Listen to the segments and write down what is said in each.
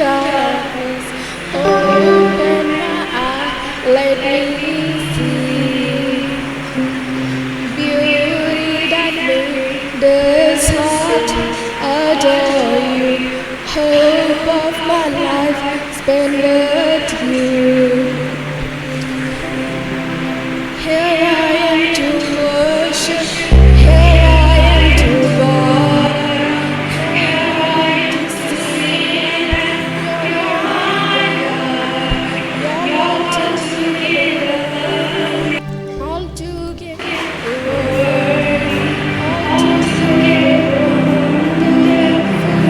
darkness, open my eyes, let me see beauty that made this heart adore you. Hope of my life spent with you. Here I am to worship, here I am to bow, here I am to sing your all to give, all to give word, all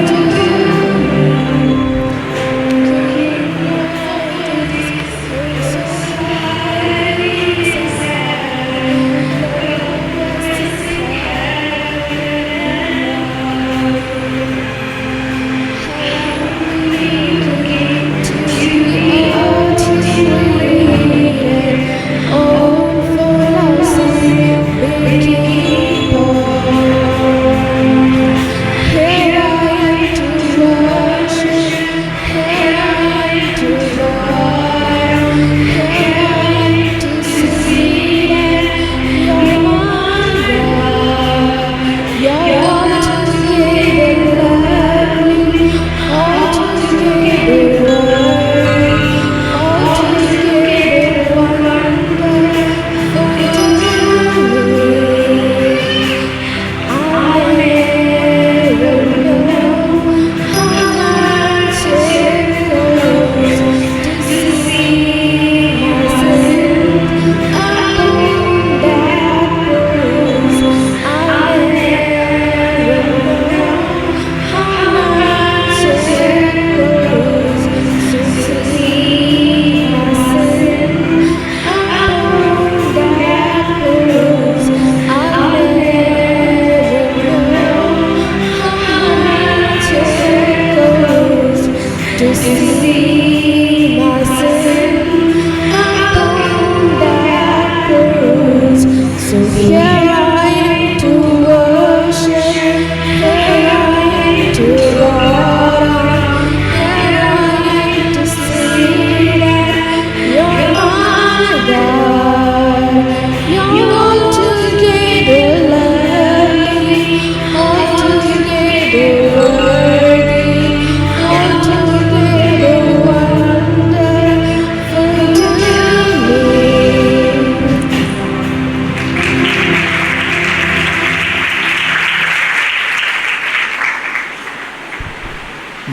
to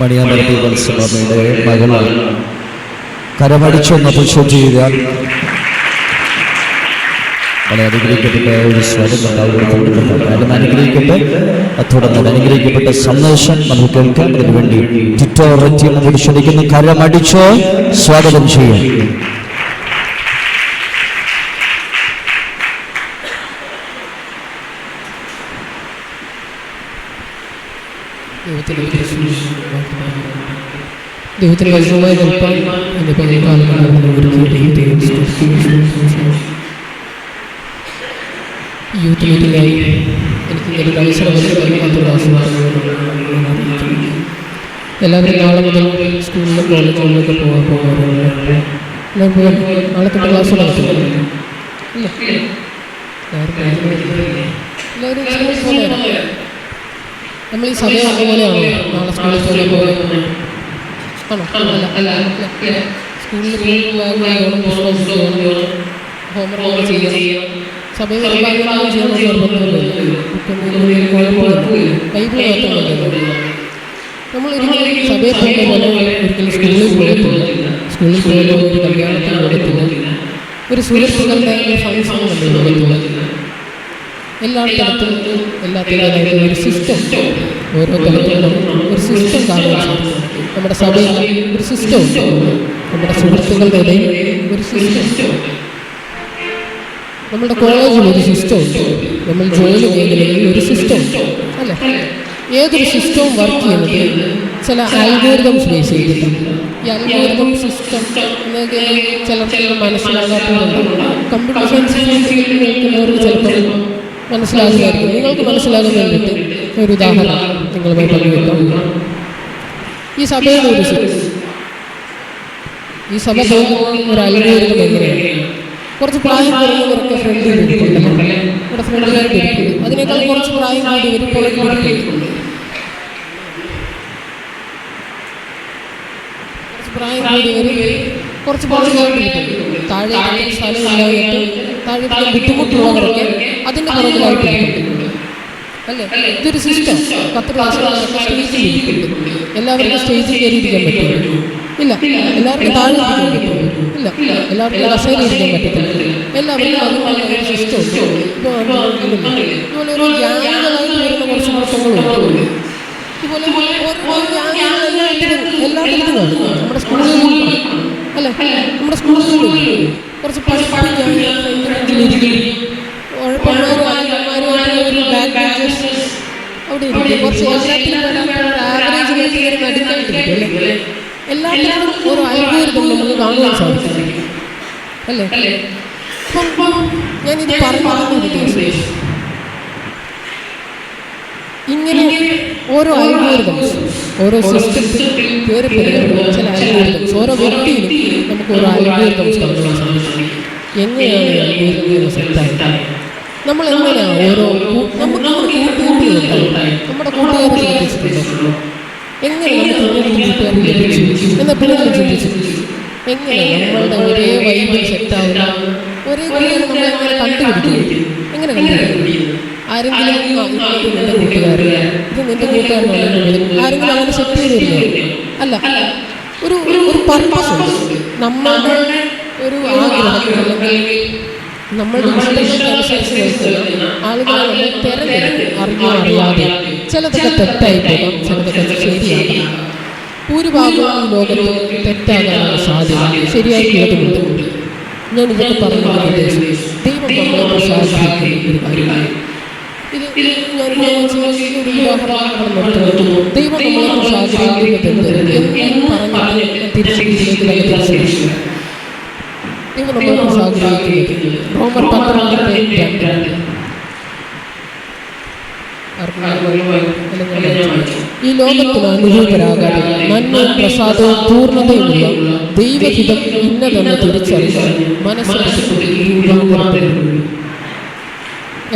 മണിയാമല പീവത്സവയുടെ മകളാണ്. കരമടിച്ചൊന്ന് പുഷ്പം ചെയ്താൽ വളരെ അനുഗ്രഹിക്കപ്പെട്ട ഒരു സ്വരം ഉണ്ടാവുകയും അനുഗ്രഹിക്കട്ടെ. തുടർന്ന് അനുഗ്രഹിക്കപ്പെട്ട സന്ദേശം നമുക്ക് കേൾക്കാം. അതിനുവേണ്ടി ടിറ്റോററ്റി നമ്മൾ ക്ഷണിക്കുന്നു. കരമടിച്ച് സ്വാഗതം ചെയ്യും. ദൈവത്തിന് വചനമായി കേൾപ്പാൻ എൻ്റെ പതിനെക്കാലം യൂത്ത് മീറ്റിംഗായി എനിക്ക് ഇന്നൊരു അവസരം എല്ലാവരും നാളെ മുതൽ സ്കൂളിലും കോളേജുകളിലൊക്കെ പോകാറുണ്ട്. നാളെ തൊട്ട് ക്ലാസ് നടത്തുന്നു. എല്ലാവരും സ്കൂളിൽ പോലെ നമ്മൾ ഈ സമയം അതുപോലെയാണോ? നാളെ സ്കൂളിൽ പോകാൻ ആണോ? അല്ല സ്കൂളിൽ ഹോംവർക്ക് ചെയ്യാം. സഭയിൽ ഒരുപാട് ചെയ്യാൻ നിർബന്ധമില്ല. ബൈബിൾ മാത്രമല്ല. നമ്മളൊരിക്കലും സഭയിൽ പോകുന്ന പോലെ ഒരിക്കലും സ്കൂളിൽ പോകത്തില്ല. സ്കൂളിൽ പോകുമ്പോൾ ഒരു കല്യാണത്തിന് പോകത്തില്ല. ഒരു സുഹൃത്തുക്കളുടെ ഫംഗ്ഷൻ നമ്മൾ പോകത്തില്ല. എല്ലാ തരത്തിലും ഒരു സിസ്റ്റം, ഓരോ തരത്തിലും ഒരു സിസ്റ്റം കാണാൻ സാധിക്കും. നമ്മുടെ സഭയിൽ ഒരു സിസ്റ്റം ഉണ്ട്. നമ്മുടെ സുഹൃത്തുക്കളുടെ ഇടയിൽ ഒരു സിസ്റ്റം, നമ്മുടെ കോളേജിൽ ഒരു സിസ്റ്റം ഉണ്ട്. നമ്മൾ ജോലി മേഖലയിൽ ഒരു സിസ്റ്റം അല്ലേ? ഏതൊരു സിസ്റ്റവും വർക്ക് ചെയ്യുന്നത് ചില അൽഗോരിതംസ് ബേസ് ചെയ്തിട്ടുണ്ട്. ഈ അൽഗോരിതം സിസ്റ്റം എന്നൊക്കെ ചിലർക്ക് മനസ്സിലാകാത്തതുകൊണ്ട് കമ്പ്യൂട്ടർ സയൻസ് കേൾക്കുന്നവർക്ക് ചിലപ്പോൾ മനസ്സിലാകുമായിരിക്കും. നിങ്ങൾക്ക് മനസ്സിലാകാൻ വേണ്ടിയിട്ട് ഒരു ഉദാഹരണം നിങ്ങളുമായി പങ്കുവെക്കാം. ഈ സഭയുടെ ഒരു ഈ സഭ പോകുന്ന ഒരു അൽഗോരിതം എങ്ങനെയാണ്? കുറച്ച് പ്രായം കുറഞ്ഞവരൊക്കെ ഫ്രണ്ടിലിരിക്കുന്നുണ്ടല്ലോ, ഇവിടെ ഫ്രണ്ടിലായിട്ട് ഇരിക്കുന്നു. അതിനേക്കാൾ കുറച്ച് പ്രായം കൂടിയവർ പുറകിലിരിക്കുന്നുണ്ട്. കുറച്ച് പ്രായം കൂടിയവർ കുറച്ച് പുറകിലായിട്ട് ഇരിക്കുന്നു. താഴെ സ്ഥലമില്ലായിട്ട് താഴെ ബുദ്ധിമുട്ടുള്ളവരൊക്കെ അതിൻ്റെ പുറകിലായിട്ട് ഇരിക്കുന്നുണ്ട് അല്ലേ? ഇതൊരു സിസ്റ്റം. 10 പ്രാവശ്യമൊക്കെ സ്റ്റേജിൽ ഇരിക്കുന്നുണ്ട്. എല്ലാവർക്കും സ്റ്റേജിൽ കയറിയിരിക്കാൻ പറ്റുമോ? ഇല്ല. എല്ലാവർക്കും താഴെ ഇരിക്കാൻ പറ്റുമോ? ഇല്ല. എല്ലാവർക്കും കസേര ഇരിക്കാൻ പറ്റത്തില്ല. എല്ലാവർക്കും അതുപോലെ ഒരു സിസ്റ്റം ഉണ്ട്. ഇതുപോലെ ഒരു ഗ്യാങ്ങുകളായിട്ട് വരുന്ന കുറച്ച് കുഴപ്പങ്ങളുണ്ട്. ഇതുപോലെ ഓരോ ഗ്യാങ്ങുകളെല്ലാം എല്ലാത്തിലും കാണും. നമ്മുടെ സ്കൂളുകളിൽ അല്ലേ? നമ്മുടെ സ്കൂളുകളിൽ കുറച്ച് ഒരു ബാക്ക് ബെഞ്ചേഴ്സ് അവിടെ ഇരിക്കും. കുറച്ച് എല്ലാത്തിലും ആവറേജ് നടുക്കായിട്ടിരിക്കും അല്ലേ? എല്ലാത്തിനും ഓരോ അൽഗോരിതം നമുക്ക് കാണുവാൻ സാധിക്കും അല്ലേ? അപ്പം ഞാനിത് പറഞ്ഞു ഇങ്ങനെ ഓരോ അൽഗോരിതംസ്, ഓരോ സിസ്റ്റത്തിൽ കയറിപ്പെടുന്ന ചില അൽഗോരിതംസ്, ഓരോ വ്യക്തിയിലും നമുക്ക് ഓരോ അൽഗോരിതംസ് കാണുവാൻ സാധിക്കും. എങ്ങനെയാണ് ഈ അൽഗോരിതം സെറ്റായിട്ട് നമ്മൾ എങ്ങനെയാണ് ഓരോ നമുക്ക് കൂട്ടുകൂട്ടുകളുണ്ടായി നമ്മുടെ കൂട്ടുകാരെ ചിന്തിച്ചിട്ടുണ്ടോ? എങ്ങനെ നമുക്ക് കൂട്ടുകാരെ ലഭിച്ചു എന്നെപ്പോഴും ചിന്തിച്ചു. എങ്ങനെ നമ്മളുടെ ഒരേ വൈബിൽ സെറ്റാവുന്ന ഒരേ കൂട്ടുകാരെ നമ്മളെങ്ങനെ കണ്ടുപിടിക്കും? എങ്ങനെ കണ്ടുപിടിക്കും? ആരെങ്കിലും നിന്റെ കൂട്ടുകാർ ഇത് നിന്റെ കൂട്ടുകാരനാണെങ്കിലും ആരെങ്കിലും അങ്ങനെ സെറ്റ് ചെയ്ത് തരുന്നോ? അല്ല. ഒരു പർപ്പസ് ഉണ്ട്. നമ്മളുടെ ഒരു ആഗ്രഹം അല്ലെങ്കിൽ നമ്മളുടെ ഇഷ്ടങ്ങൾക്കനുസരിച്ച് നിൽക്കുന്ന ആളുകളെ നമ്മൾ തിരഞ്ഞെടുക്കും. അറിഞ്ഞോ അറിയാതെ ചിലതൊക്കെ തെറ്റായി പോകാം, ചിലതൊക്കെ ശരിയാകാം. ഭൂരിഭാഗവും ഈ ലോകത്ത് തെറ്റാകാനുള്ള സാധ്യത ശരിയായി കേട്ടുമുണ്ട്. ഞാൻ ഇതൊക്കെ പറയുന്ന ഉദ്ദേശം ദൈവം നമ്മളെ പ്രസാദിക്കുന്ന ഒരു കാര്യമാണ്. ഇത് ഞാൻ ഒരു ഉദാഹരണം നടത്തുന്നു. ദൈവം നമ്മളെ പ്രസാദിക്കുന്നത് എന്ന് പറഞ്ഞാൽ തിരിച്ചിലേക്ക് തിരിച്ചു ദൈവം നമ്മളെ പ്രസാദിക്കുന്നത് റോമർ 12:2 ഈ ലോകത്തിന് അനുരൂപരാകാതെ നന്മയും പ്രസാദവും പൂർണ്ണതയുമുള്ള ദൈവഹിതം ഇന്നതെന്ന് തിരിച്ചറിയാൻ മനസ്സിലാക്കി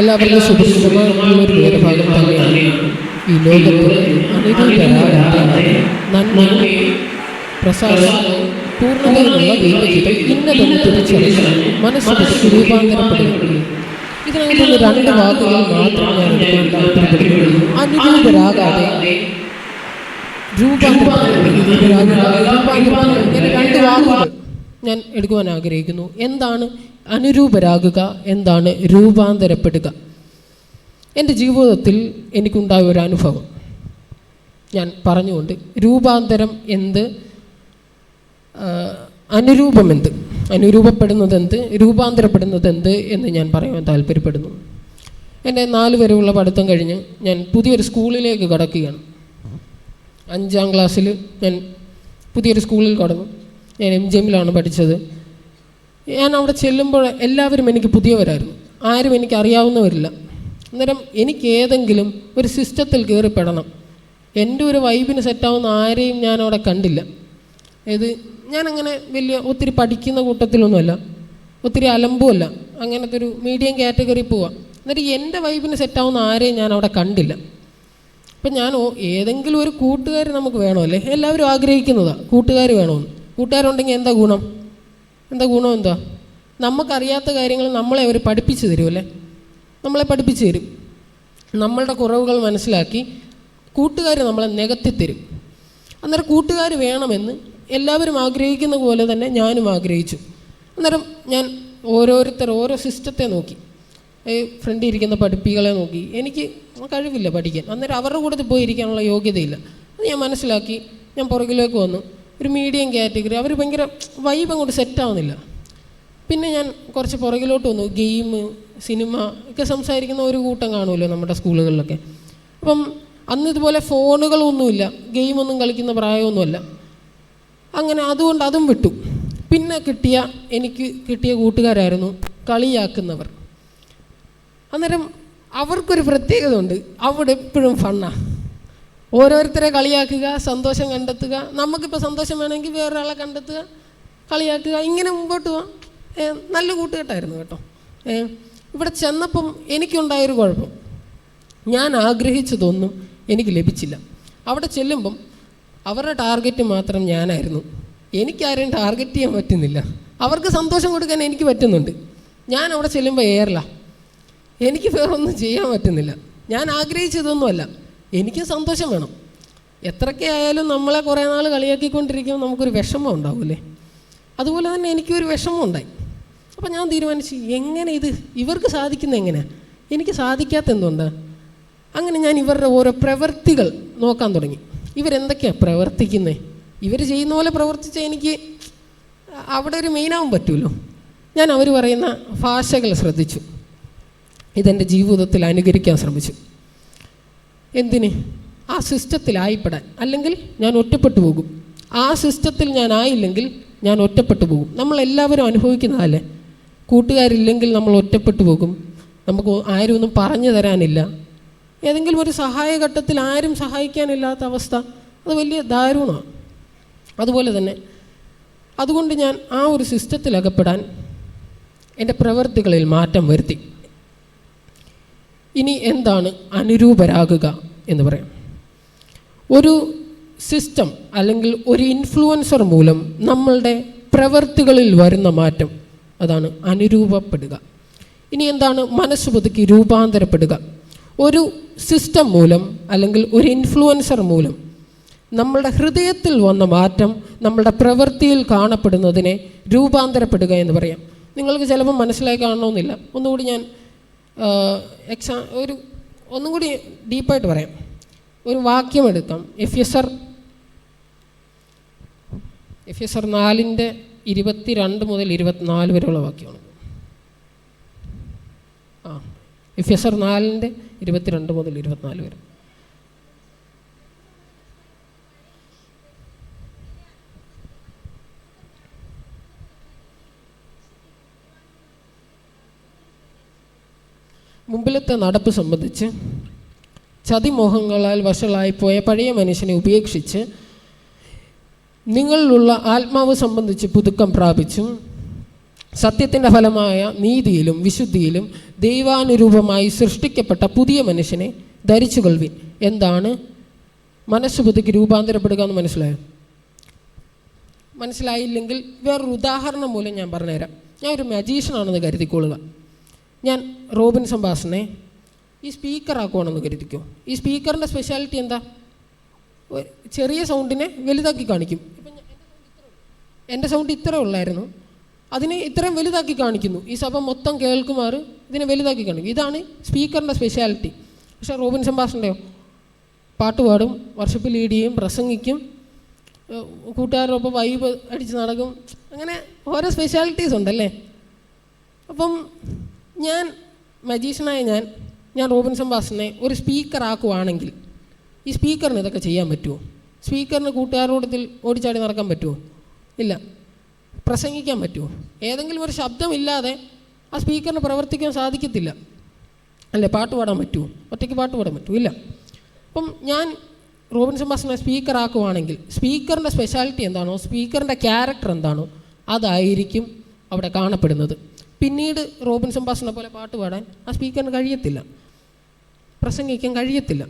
എല്ലാവർക്കും സുപരിചിതമായുള്ളൊരു വേദഭാഗം തന്നെയാണ്. ഈ ലോകത്തിന് അനുരൂപരാകാതെ നന്മയും പ്രസാദവും പൂർണ്ണതയിലുള്ള ദൈവഹിതം ഇന്നതെന്ന് തിരിച്ചറിയാൻ മനസ്സിലാക്കി രൂപാന്തരപ്പെടുന്നു. ഇതിനകത്തുള്ള 2 വാക്കുകൾ മാത്രം ഞാൻ എടുക്കാൻ താല്പര്യപ്പെടുന്നു. അനുരൂപരാകാതെ ഇങ്ങനെ 2 വാക്കുകൾ ഞാൻ എടുക്കുവാൻ ആഗ്രഹിക്കുന്നു. എന്താണ് അനുരൂപരാകുക? എന്താണ് രൂപാന്തരപ്പെടുക? എൻ്റെ ജീവിതത്തിൽ എനിക്കുണ്ടായ ഒരു അനുഭവം ഞാൻ പറഞ്ഞുകൊണ്ട് രൂപാന്തരം എന്ത്, അനുരൂപം എന്ത്, അനുരൂപപ്പെടുന്നത് എന്ത്, രൂപാന്തരപ്പെടുന്നത് എന്ത് എന്ന് ഞാൻ പറയാൻ താല്പര്യപ്പെടുന്നു. എൻ്റെ 4 വരെയുള്ള പഠിത്തം കഴിഞ്ഞ് ഞാൻ പുതിയൊരു സ്കൂളിലേക്ക് കടക്കുകയാണ്. 5ാം ക്ലാസ്സിൽ ഞാൻ പുതിയൊരു സ്കൂളിൽ കടന്നു. ഞാൻ MGMലാണ് പഠിച്ചത്. ഞാൻ അവിടെ ചെല്ലുമ്പോൾ എല്ലാവരും എനിക്ക് പുതിയവരായിരുന്നു. ആരും എനിക്ക് അറിയാവുന്നവരില്ല. അന്നേരം എനിക്ക് ഏതെങ്കിലും ഒരു സിസ്റ്റത്തിൽ കയറിപ്പെടണം. എൻ്റെ ഒരു വൈബിന് സെറ്റാവുന്ന ആരെയും ഞാൻ അവിടെ കണ്ടില്ല. ഞാനങ്ങനെ ഒത്തിരി പഠിക്കുന്ന കൂട്ടത്തിലൊന്നുമല്ല, ഒത്തിരി അലമ്പുമല്ല, അങ്ങനത്തെ ഒരു മീഡിയം കാറ്റഗറി പോവാം. എന്നിട്ട് എൻ്റെ വൈബിന് സെറ്റാവുന്ന ആരെയും ഞാൻ അവിടെ കണ്ടില്ല. അപ്പം ഞാൻ ഏതെങ്കിലും ഒരു കൂട്ടുകാർ നമുക്ക് വേണമല്ലേ? എല്ലാവരും ആഗ്രഹിക്കുന്നതാണ് കൂട്ടുകാർ വേണമെന്ന്. കൂട്ടുകാരുണ്ടെങ്കിൽ എന്താ ഗുണം? എന്താ നമുക്കറിയാത്ത കാര്യങ്ങൾ നമ്മളെ അവർ പഠിപ്പിച്ചു തരുമല്ലേ? നമ്മളെ പഠിപ്പിച്ചു തരും. നമ്മളുടെ കുറവുകൾ മനസ്സിലാക്കി കൂട്ടുകാർ നമ്മളെ നികത്തിത്തരും. അന്നേരം കൂട്ടുകാർ വേണമെന്ന് എല്ലാവരും ആഗ്രഹിക്കുന്ന പോലെ തന്നെ ഞാനും ആഗ്രഹിച്ചു. അന്നേരം ഞാൻ ഓരോ സിസ്റ്റത്തെ നോക്കി, ഫ്രണ്ടിൽ ഇരിക്കുന്ന പഠിപ്പികളെ നോക്കി. എനിക്ക് കഴിവില്ല പഠിക്കാൻ. അന്നേരം അവരുടെ കൂടെ പോയിരിക്കാനുള്ള യോഗ്യതയില്ല. അത് ഞാൻ മനസ്സിലാക്കി. ഞാൻ പുറകിലേക്ക് വന്നു. ഒരു മീഡിയം കാറ്റഗറി, അവർ ഭയങ്കര വൈബ് അങ്ങോട്ട് സെറ്റാവുന്നില്ല. പിന്നെ ഞാൻ കുറച്ച് പുറകിലോട്ട് വന്നു. ഗെയിം, സിനിമ ഒക്കെ സംസാരിക്കുന്ന ഒരു കൂട്ടം കാണുമല്ലോ നമ്മുടെ സ്കൂളുകളിലൊക്കെ. അപ്പം അന്ന് ഇതുപോലെ ഫോണുകളൊന്നുമില്ല, ഗെയിമൊന്നും കളിക്കുന്ന പ്രായമൊന്നുമല്ല. അങ്ങനെ അതുകൊണ്ട് അതും വിട്ടു. പിന്നെ എനിക്ക് കിട്ടിയ കൂട്ടുകാരായിരുന്നു കളിയാക്കുന്നവർ. അന്നേരം അവർക്കൊരു പ്രത്യേകത ഉണ്ട്. അവിടെ എപ്പോഴും ഫണ്ണാണ്. ഓരോരുത്തരെ കളിയാക്കുക, സന്തോഷം കണ്ടെത്തുക. നമുക്കിപ്പോൾ സന്തോഷം വേണമെങ്കിൽ വേറൊരാളെ കണ്ടെത്തുക, കളിയാക്കുക, ഇങ്ങനെ മുമ്പോട്ട് പോവാം. നല്ല കൂട്ടുകെട്ടായിരുന്നു കേട്ടോ. ഇവിടെ ചെന്നപ്പം എനിക്കുണ്ടായൊരു കുഴപ്പം, ഞാൻ ആഗ്രഹിച്ചതൊന്നും എനിക്ക് ലഭിച്ചില്ല. അവിടെ ചെല്ലുമ്പം അവരുടെ ടാർഗറ്റ് മാത്രം ഞാനായിരുന്നു. എനിക്കാരെയും ടാർഗറ്റ് ചെയ്യാൻ പറ്റുന്നില്ല. അവർക്ക് സന്തോഷം കൊടുക്കാൻ എനിക്ക് പറ്റുന്നുണ്ട്. ഞാൻ അവിടെ ചെല്ലുമ്പോൾ ഏറില്ല, എനിക്ക് വേറൊന്നും ചെയ്യാൻ പറ്റുന്നില്ല. ഞാൻ ആഗ്രഹിച്ചതൊന്നുമല്ല, എനിക്ക് സന്തോഷം വേണം. എത്രയൊക്കെ ആയാലും നമ്മളെ കുറേ നാൾ കളിയാക്കിക്കൊണ്ടിരിക്കുമ്പോൾ നമുക്കൊരു വിഷമം ഉണ്ടാവില്ലേ? അതുപോലെ തന്നെ എനിക്കൊരു വിഷമം ഉണ്ടായി. അപ്പം ഞാൻ തീരുമാനിച്ചു, എങ്ങനെ ഇത് ഇവർക്ക് സാധിക്കുന്നത് എങ്ങനെയാണ്, എനിക്ക് സാധിക്കാത്ത എന്തുകൊണ്ട്? അങ്ങനെ ഞാൻ ഇവരുടെ ഓരോ പ്രവൃത്തികൾ നോക്കാൻ തുടങ്ങി. ഇവരെന്തൊക്കെയാണ് പ്രവർത്തിക്കുന്നത്? ഇവർ ചെയ്യുന്ന പോലെ പ്രവർത്തിച്ചാൽ എനിക്ക് അവിടെ ഒരു മെയിനാവാൻ പറ്റുമല്ലോ. ഞാൻ അവർ പറയുന്ന ഭാഷകൾ ശ്രദ്ധിച്ചു, ഇതെൻ്റെ ജീവിതത്തിൽ അനുകരിക്കാൻ ശ്രമിച്ചു. എന്തിന്? ആ സിസ്റ്റത്തിലായിപ്പെടാൻ. അല്ലെങ്കിൽ ഞാൻ ഒറ്റപ്പെട്ടു പോകും. ആ സിസ്റ്റത്തിൽ ഞാൻ ആയില്ലെങ്കിൽ ഞാൻ ഒറ്റപ്പെട്ടു പോകും. നമ്മളെല്ലാവരും അനുഭവിക്കുന്നതല്ലേ. കൂട്ടുകാരില്ലെങ്കിൽ നമ്മൾ ഒറ്റപ്പെട്ടു പോകും. നമുക്ക് ആരും ഒന്നും പറഞ്ഞു തരാനില്ല. ഏതെങ്കിലും ഒരു സഹായഘട്ടത്തിൽ ആരും സഹായിക്കാനില്ലാത്ത അവസ്ഥ, അത് വലിയ ദാരുണമാണ്. അതുപോലെ തന്നെ അതുകൊണ്ട് ഞാൻ ആ ഒരു സിസ്റ്റത്തിലകപ്പെടാൻ എൻ്റെ പ്രവൃത്തികളിൽ മാറ്റം വരുത്തി. ഇനി എന്താണ് അനുരൂപരാകുക എന്ന് പറയാം. ഒരു സിസ്റ്റം അല്ലെങ്കിൽ ഒരു ഇൻഫ്ലുവൻസർ മൂലം നമ്മളുടെ പ്രവൃത്തികളിൽ വരുന്ന മാറ്റം, അതാണ് അനുരൂപപ്പെടുക. ഇനി എന്താണ് മനസ്സ് പുതുക്കി രൂപാന്തരപ്പെടുക? ഒരു സിസ്റ്റം മൂലം അല്ലെങ്കിൽ ഒരു ഇൻഫ്ലുവൻസർ മൂലം നമ്മളുടെ ഹൃദയത്തിൽ വന്ന മാറ്റം നമ്മളുടെ പ്രവൃത്തിയിൽ കാണപ്പെടുന്നതിനെ രൂപാന്തരപ്പെടുക എന്ന് പറയാം. നിങ്ങൾക്ക് ചിലപ്പോൾ മനസ്സിലായി കാണണമെന്നില്ല. ഒന്നുകൂടി ഞാൻ ഒന്നും കൂടി ഡീപ്പായിട്ട് പറയാം. ഒരു വാക്യം എടുക്കാം. എഫെസ്യർ 4:22 മുതൽ 24 വരെയുള്ള വാക്യമാണ്. എഫെസ്യർ 4:22 മുതൽ 24 വരെ. മുമ്പിലത്തെ നടപ്പ് സംബന്ധിച്ച് ചതിമോഹങ്ങളാൽ വഷളായിപ്പോയ പഴയ മനുഷ്യനെ ഉപേക്ഷിച്ച് നിങ്ങളിലുള്ള ആത്മാവ് സംബന്ധിച്ച് പുതുക്കം പ്രാപിച്ചും സത്യത്തിൻ്റെ ഫലമായ നീതിയിലും വിശുദ്ധിയിലും ദൈവാനുരൂപമായി സൃഷ്ടിക്കപ്പെട്ട പുതിയ മനുഷ്യനെ ധരിച്ചുകൊള്ളുവിൻ. എന്താണ് മനസ്സ് പുതുക്കി രൂപാന്തരപ്പെടുക എന്ന് മനസ്സിലായോ? മനസ്സിലായില്ലെങ്കിൽ വേറൊരു ഉദാഹരണം മൂലം ഞാൻ പറഞ്ഞുതരാം. ഞാൻ ഒരു മജീഷ്യനാണെന്ന് കരുതിക്കൊള്ളുക. ഞാൻ റോബിൻ സംഭാഷനെ ഈ സ്പീക്കറാക്കുവാണെന്ന് കരുതിക്കോ. ഈ സ്പീക്കറിൻ്റെ സ്പെഷ്യാലിറ്റി എന്താ? ചെറിയ സൗണ്ടിനെ വലുതാക്കി കാണിക്കും. ഇപ്പം എൻ്റെ സൗണ്ട് ഇത്ര ഉള്ളായിരുന്നു, അതിനെ ഇത്രയും വലുതാക്കി കാണിക്കുന്നു. ഈ സഭ മൊത്തം കേൾക്കുമാറ് ഇതിനെ വലുതാക്കി കാണിക്കും. ഇതാണ് സ്പീക്കറിൻ്റെ സ്പെഷ്യാലിറ്റി. പക്ഷേ റോബിൻ സംഭാഷണയോ പാട്ട് പാടും, വർഷിപ്പ് ലീഡ് ചെയ്യും, പ്രസംഗിക്കും, കൂട്ടുകാരോടൊപ്പം വൈബ് അടിച്ച് നടക്കും. അങ്ങനെ ഓരോ സ്പെഷ്യാലിറ്റീസ് ഉണ്ടല്ലേ. അപ്പം ഞാൻ മജീഷ്യനായ ഞാൻ റോബിൻ സംഭാഷണനെ ഒരു സ്പീക്കറാക്കുവാണെങ്കിൽ ഈ സ്പീക്കറിന് ഇതൊക്കെ ചെയ്യാൻ പറ്റുമോ? സ്പീക്കറിന് കൂട്ടുകാരോടത്തിൽ ഓടിച്ചാടി നടക്കാൻ പറ്റുമോ? ഇല്ല. പ്രസംഗിക്കാൻ പറ്റുമോ? ഏതെങ്കിലും ഒരു ശബ്ദമില്ലാതെ ആ സ്പീക്കറിന് പ്രവർത്തിക്കാൻ സാധിക്കത്തില്ല അല്ലേ? പാട്ട് പാടാൻ പറ്റുമോ? ഒറ്റയ്ക്ക് പാട്ട് പാടാൻ പറ്റുമോ? ഇല്ല. അപ്പം ഞാൻ റോബിൻ സംഭാഷണനെ സ്പീക്കറാക്കുവാണെങ്കിൽ സ്പീക്കറിൻ്റെ സ്പെഷ്യാലിറ്റി എന്താണോ, സ്പീക്കറിൻ്റെ ക്യാരക്ടർ എന്താണോ, അതായിരിക്കും അവിടെ കാണപ്പെടുന്നത്. പിന്നീട് റോബിൻ സംഭാഷണനെ പോലെ പാട്ട് പാടാൻ ആ സ്പീക്കറിന് കഴിയത്തില്ല, പ്രസംഗിക്കാൻ കഴിയത്തില്ല.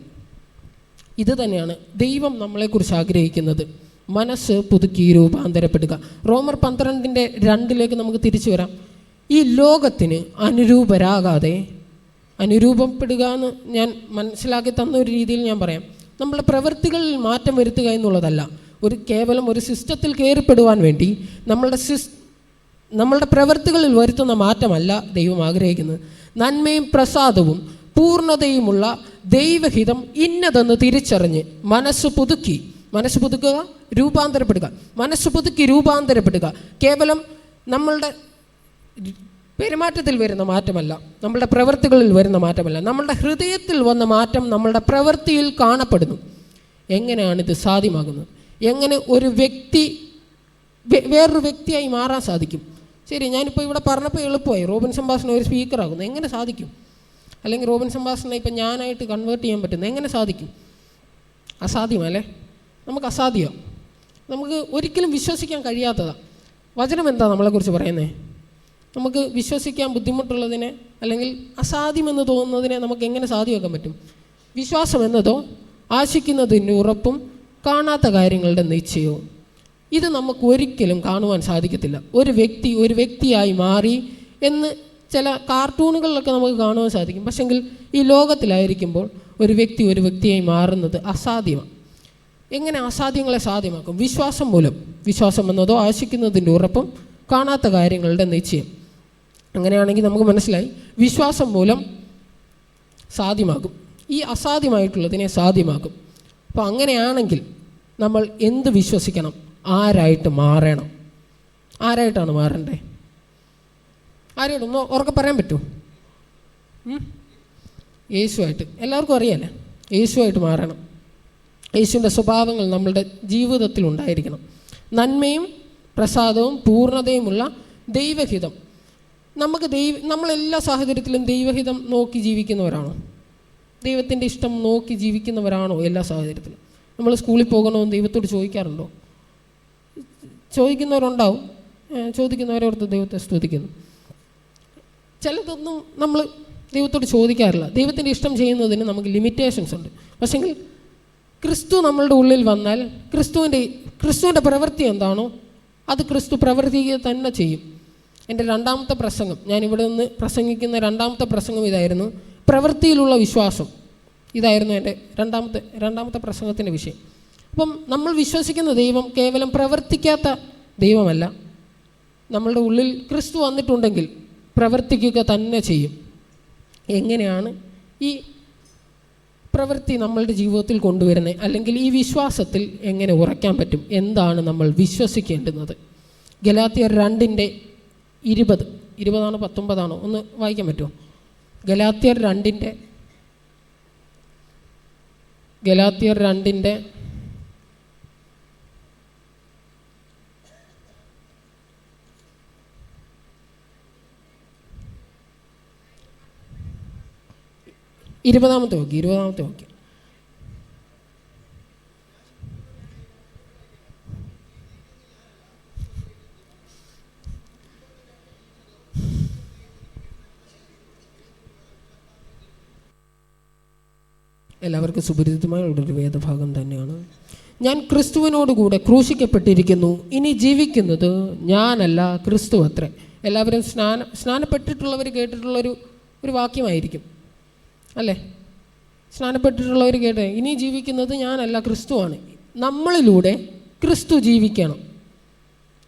ഇത് തന്നെയാണ് ദൈവം നമ്മളെക്കുറിച്ച് ആഗ്രഹിക്കുന്നത്. മനസ്സ് പുതുക്കി രൂപാന്തരപ്പെടുക. റോമർ 12:2 നമുക്ക് തിരിച്ചു വരാം. ഈ ലോകത്തിന് അനുരൂപരാകാതെ, അനുരൂപപ്പെടുക എന്ന് ഞാൻ മനസ്സിലാക്കി തന്ന ഒരു രീതിയിൽ ഞാൻ പറയാം. നമ്മളുടെ പ്രവൃത്തികളിൽ മാറ്റം വരുത്തുക എന്നുള്ളതല്ല, കേവലം ഒരു സിസ്റ്റത്തിൽ കയറിപ്പെടുവാൻ വേണ്ടി നമ്മളുടെ പ്രവൃത്തികളിൽ വരുത്തുന്ന മാറ്റമല്ല ദൈവം ആഗ്രഹിക്കുന്നത്. നന്മയും പ്രസാദവും പൂർണ്ണതയുമുള്ള ദൈവഹിതം ഇന്നതെന്ന് തിരിച്ചറിഞ്ഞ് മനസ്സ് പുതുക്കുക, രൂപാന്തരപ്പെടുക. മനസ്സ് പുതുക്കി രൂപാന്തരപ്പെടുക കേവലം നമ്മളുടെ പെരുമാറ്റത്തിൽ വരുന്ന മാറ്റമല്ല, നമ്മളുടെ പ്രവൃത്തികളിൽ വരുന്ന മാറ്റമല്ല, നമ്മളുടെ ഹൃദയത്തിൽ വന്ന മാറ്റം നമ്മളുടെ പ്രവൃത്തിയിൽ കാണപ്പെടുന്നു. എങ്ങനെയാണിത് സാധ്യമാകുന്നത്? എങ്ങനെ ഒരു വ്യക്തി വേറൊരു വ്യക്തിയായി മാറാൻ സാധിക്കും? ശരി, ഞാനിപ്പോൾ ഇവിടെ പറഞ്ഞപ്പോൾ എളുപ്പമായി. റോബിൻ സംഭാഷണം ഒരു സ്പീക്കറാകുന്നു എങ്ങനെ സാധിക്കും? അല്ലെങ്കിൽ റോബിൻ സംഭാഷണം ഇപ്പം ഞാനായിട്ട് കൺവേർട്ട് ചെയ്യാൻ പറ്റുന്നത് എങ്ങനെ സാധിക്കും? അസാധ്യമല്ലേ? നമുക്ക് അസാധ്യം, നമുക്ക് ഒരിക്കലും വിശ്വസിക്കാൻ കഴിയാത്തതാണ്. വചനം എന്താ നമ്മളെക്കുറിച്ച് പറയുന്നത്? നമുക്ക് വിശ്വസിക്കാൻ ബുദ്ധിമുട്ടുള്ളതിനെ അല്ലെങ്കിൽ അസാധ്യമെന്ന് തോന്നുന്നതിനെ നമുക്ക് എങ്ങനെ സാധ്യമാക്കാൻ പറ്റും? വിശ്വാസം എന്നതോ ആശിക്കുന്നതിൻ്റെ ഉറപ്പും കാണാത്ത കാര്യങ്ങളുടെ നിശ്ചയവും. ഇത് നമുക്ക് ഒരിക്കലും കാണുവാൻ സാധിക്കത്തില്ല. ഒരു വ്യക്തിയായി മാറി എന്ന് ചില കാർട്ടൂണുകളിലൊക്കെ നമുക്ക് കാണുവാൻ സാധിക്കും. പക്ഷെങ്കിൽ ഈ ലോകത്തിലായിരിക്കുമ്പോൾ ഒരു വ്യക്തിയായി മാറുന്നത് അസാധ്യമാണ്. എങ്ങനെ അസാധ്യങ്ങളെ സാധ്യമാക്കും? വിശ്വാസം മൂലം. വിശ്വാസം എന്നതോ ആശിക്കുന്നതിൻ്റെ ഉറപ്പും കാണാത്ത കാര്യങ്ങളുടെ നിശ്ചയം. അങ്ങനെയാണെങ്കിൽ നമുക്ക് മനസ്സിലായി, വിശ്വാസം മൂലം സാധ്യമാകും, ഈ അസാധ്യമായിട്ടുള്ളതിനെ സാധ്യമാക്കും. അപ്പോൾ അങ്ങനെയാണെങ്കിൽ നമ്മൾ എന്ത് വിശ്വസിക്കണം? ആരായിട്ട് മാറണം? ആരായിട്ടാണ് മാറണ്ടേ? ആരായിട്ടൊന്ന് ഉറക്കെ പറയാൻ പറ്റുമോ? യേശുവായിട്ട്. എല്ലാവർക്കും അറിയാലേ, യേശുവായിട്ട് മാറണം. യേശുവിൻ്റെ സ്വഭാവങ്ങൾ നമ്മളുടെ ജീവിതത്തിൽ ഉണ്ടായിരിക്കണം. നന്മയും പ്രസാദവും പൂർണ്ണതയുമുള്ള ദൈവഹിതം. നമ്മളെല്ലാ സാഹചര്യത്തിലും ദൈവഹിതം നോക്കി ജീവിക്കുന്നവരാണോ? ദൈവത്തിൻ്റെ ഇഷ്ടം നോക്കി ജീവിക്കുന്നവരാണോ എല്ലാ സാഹചര്യത്തിലും? നമ്മൾ സ്കൂളിൽ പോകണമെന്ന് ദൈവത്തോട് ചോദിക്കാറുണ്ടോ? ചോദിക്കുന്നവരുണ്ടാവും. ചോദിക്കുന്നവരോർത്ത് ദൈവത്തെ സ്തുതിക്കുന്നു. ചിലതൊന്നും നമ്മൾ ദൈവത്തോട് ചോദിക്കാറില്ല. ദൈവത്തിൻ്റെ ഇഷ്ടം ചെയ്യുന്നതിന് നമുക്ക് ലിമിറ്റേഷൻസ് ഉണ്ട്. പക്ഷെങ്കിൽ ക്രിസ്തു നമ്മളുടെ ഉള്ളിൽ വന്നാൽ ക്രിസ്തുവിൻ്റെ പ്രവൃത്തി എന്താണോ അത് ക്രിസ്തു പ്രവർത്തിക്കുക തന്നെ ചെയ്യും. എൻ്റെ രണ്ടാമത്തെ പ്രസംഗം, ഞാനിവിടെ നിന്ന് പ്രസംഗിക്കുന്ന രണ്ടാമത്തെ പ്രസംഗം ഇതായിരുന്നു, പ്രവൃത്തിയിലുള്ള വിശ്വാസം. ഇതായിരുന്നു എൻ്റെ രണ്ടാമത്തെ പ്രസംഗത്തിൻ്റെ വിഷയം. അപ്പം നമ്മൾ വിശ്വസിക്കുന്ന ദൈവം കേവലം പ്രവർത്തിക്കാത്ത ദൈവമല്ല. നമ്മളുടെ ഉള്ളിൽ ക്രിസ്തു വന്നിട്ടുണ്ടെങ്കിൽ പ്രവർത്തിക്കുക തന്നെ ചെയ്യും. എങ്ങനെയാണ് ഈ പ്രവൃത്തി നമ്മളുടെ ജീവിതത്തിൽ കൊണ്ടുവരുന്നത്? അല്ലെങ്കിൽ ഈ വിശ്വാസത്തിൽ എങ്ങനെ ഉറയ്ക്കാൻ പറ്റും? എന്താണ് നമ്മൾ വിശ്വസിക്കേണ്ടുന്നത്? ഗലാത്യർ 2:20 20 19 ഒന്ന് വായിക്കാൻ പറ്റുമോ? ഗലാത്യർ 2 20 വാക്യം. എല്ലാവർക്കും സുപരിചിതമായ ഒരു വേദഭാഗം തന്നെയാണ്. ഞാൻ ക്രിസ്തുവിനോടുകൂടെ ക്രൂശിക്കപ്പെട്ടിരിക്കുന്നു, ഇനി ജീവിക്കുന്നത് ഞാനല്ല ക്രിസ്തു അത്രേ. എല്ലാവരും സ്നാനപ്പെട്ടിട്ടുള്ളവർ കേട്ടിട്ടുള്ളൊരു വാക്യമായിരിക്കും അല്ലേ? സ്നാനപ്പെട്ടിട്ടുള്ളവർ കേട്ടേ, ഇനി ജീവിക്കുന്നത് ഞാനല്ല ക്രിസ്തുവാണ്. നമ്മളിലൂടെ ക്രിസ്തു ജീവിക്കണം.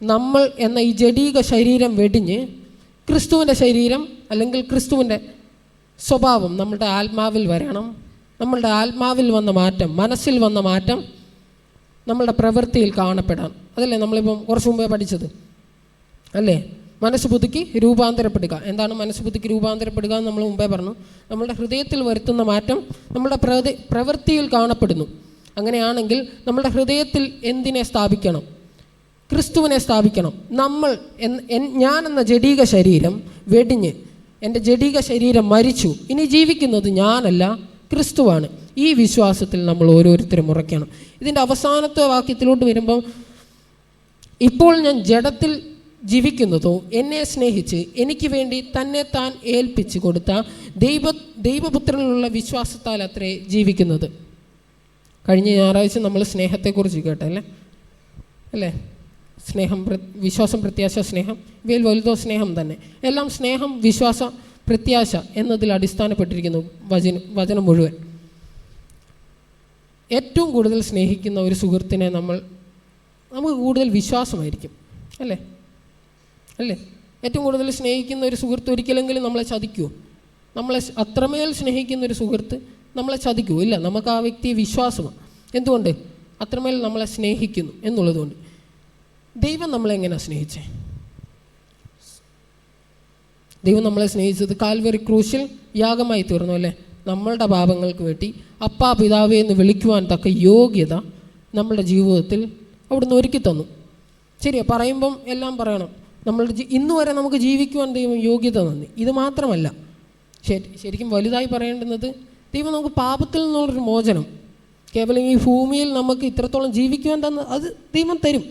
നമ്മൾ എന്ന ഈ ജഡീക ശരീരം വെടിഞ്ഞ് ക്രിസ്തുവിൻ്റെ ശരീരം അല്ലെങ്കിൽ ക്രിസ്തുവിൻ്റെ സ്വഭാവം നമ്മളുടെ ആത്മാവിൽ വരണം. നമ്മളുടെ ആത്മാവിൽ വന്ന മാറ്റം, മനസ്സിൽ വന്ന മാറ്റം നമ്മളുടെ പ്രവൃത്തിയിൽ കാണപ്പെടാം. അതല്ലേ നമ്മളിപ്പം കുറച്ച് മുമ്പേ പഠിച്ചത് അല്ലേ? മനസ്സ് പുതുക്കി രൂപാന്തരപ്പെടുക. എന്താണ് മനസ്സ് പുതുക്കി രൂപാന്തരപ്പെടുക എന്ന് നമ്മൾ മുമ്പേ പറഞ്ഞു. നമ്മളുടെ ഹൃദയത്തിൽ വരുത്തുന്ന മാറ്റം നമ്മളുടെ പ്രവൃത്തിയിൽ കാണപ്പെടുന്നു. അങ്ങനെയാണെങ്കിൽ നമ്മളുടെ ഹൃദയത്തിൽ എന്തിനെ സ്ഥാപിക്കണം? ക്രിസ്തുവിനെ സ്ഥാപിക്കണം. ഞാൻ എന്ന ജഡീക ശരീരം വെടിഞ്ഞ്, എൻ്റെ ജഡീക ശരീരം മരിച്ചു, ഇനി ജീവിക്കുന്നത് ഞാനല്ല ക്രിസ്തുവാണ്. ഈ വിശ്വാസത്തിൽ നമ്മൾ ഓരോരുത്തരും ഉറയ്ക്കണം. ഇതിൻ്റെ അവസാനത്തെ വാക്യത്തിലോട്ട് വരുമ്പം, ഇപ്പോൾ ഞാൻ ജഡത്തിൽ ജീവിക്കുന്നതോ എന്നെ സ്നേഹിച്ച് എനിക്ക് വേണ്ടി തന്നെ താൻ ഏൽപ്പിച്ച് കൊടുത്ത ദൈവപുത്രനിലുള്ള വിശ്വാസത്താൽ അത്രേ ജീവിക്കുന്നത്. കഴിഞ്ഞ ഞായറാഴ്ച നമ്മൾ സ്നേഹത്തെക്കുറിച്ച് കേട്ടല്ലേ? സ്നേഹം, വിശ്വാസം, പ്രത്യാശ, സ്നേഹം. ഇവയിൽ വലുതോ സ്നേഹം തന്നെ. എല്ലാം സ്നേഹം, വിശ്വാസ, പ്രത്യാശ എന്നതിൽ അടിസ്ഥാനപ്പെട്ടിരിക്കുന്നു വചനം മുഴുവൻ. ഏറ്റവും കൂടുതൽ സ്നേഹിക്കുന്ന ഒരു സുഹൃത്തിനെ നമുക്ക് കൂടുതൽ വിശ്വാസമായിരിക്കും അല്ലേ? ഏറ്റവും കൂടുതൽ സ്നേഹിക്കുന്ന ഒരു സുഹൃത്ത് ഒരിക്കലെങ്കിലും നമ്മളെ ചതിക്കുമോ? നമ്മളെ അത്രമേൽ സ്നേഹിക്കുന്ന ഒരു സുഹൃത്ത് നമ്മളെ ചതിക്കുമോ? ഇല്ല. നമുക്ക് ആ വ്യക്തിയെ വിശ്വാസമാണ്. എന്തുകൊണ്ട്? അത്രമേൽ നമ്മളെ സ്നേഹിക്കുന്നു എന്നുള്ളതുകൊണ്ട്. ദൈവം നമ്മളെങ്ങനെയാണ് സ്നേഹിച്ചേ? ദൈവം നമ്മളെ സ്നേഹിച്ചത് കാൽവറി ക്രൂശിൽ യാഗമായി തീർന്നു അല്ലേ? നമ്മളുടെ പാപങ്ങൾക്ക് വേണ്ടി അപ്പാ പിതാവേ എന്ന് വിളിക്കുവാൻ തക്ക യോഗ്യത നമ്മളുടെ ജീവിതത്തിൽ അവിടുന്ന് ഒരുക്കി തന്നു. ശരിയാ, പറയുമ്പം എല്ലാം പറയണം. ഇന്ന് വരെ നമുക്ക് ജീവിക്കുവാൻ ദൈവം യോഗ്യത തന്നു. ഇത് മാത്രമല്ല, ശരിക്കും വലുതായി പറയേണ്ടുന്നത്, ദൈവം നമുക്ക് പാപത്തിൽ നിന്നുള്ളൊരു മോചനം, കേവലം ഈ ഭൂമിയിൽ നമുക്ക് ഇത്രത്തോളം ജീവിക്കുവാൻ തന്ന അത് ദൈവം തരും.